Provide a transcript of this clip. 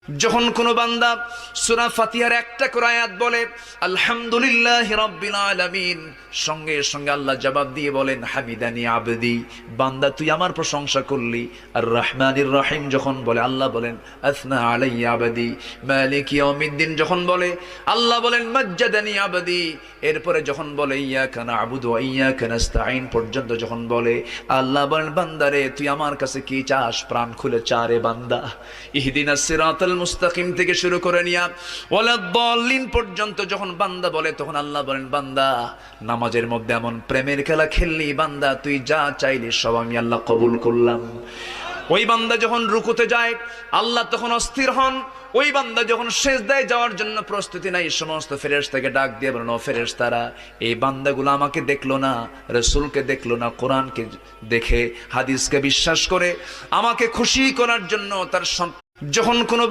যখন কোন বান্দা সূরা ফাতিহার একটা করে আয়াত বলে আলহামদুলিল্লাহি রাব্বিল আলামিন, সঙ্গে সঙ্গে আল্লাহ জবাব দিয়ে বলেন হামিদানি আবদি, বান্দা তুই আমার প্রশংসা করলি। আর রহমানির রহিম যখন বলে আল্লাহ বলেন আসনা আলাইয়া আবদি। মালিক ইয়াউমিদ্দিন যখন বলে আল্লাহ বলেন মাজ্জাদানি আবদি। এরপরে যখন বলে ইয়াকা না'বুদু ওয়া ইয়াকা নাস্তাঈন পর্যন্ত যখন বলে আল্লাহ বলেন বান্দারে তুই আমার কাছে কি চাস, প্রাণ খুলে চারে বান্দা। ইহদিনাস সিরাতাল মুস্তাকিম থেকে শুরু করে নিয়া ওয়ালাদ-দাল্লিন পর্যন্ত যখন বান্দা বলে তখন আল্লাহ বলেন বান্দা নামাজের মধ্যে এমন প্রেমের খেলা খেললি বান্দা, তুই যা চাইলি সব আমি আল্লাহ কবুল করলাম। ওই বান্দা যখন রুকুতে যায় আল্লাহ তখন অস্থির হন। ওই বান্দা যখন সিজদায় যাওয়ার জন্য প্রস্তুতি নাই, সমস্ত ফেরেশতাকে ডাক দিয়ে বলেন ও ফেরেশতারা, এই বান্দাগুলো আমাকে দেখলো না, রাসূলকে দেখলো না, কোরআনকে দেখে হাদিসকে বিশ্বাস করে আমাকে খুশি করার জন্য তার যখন কোনো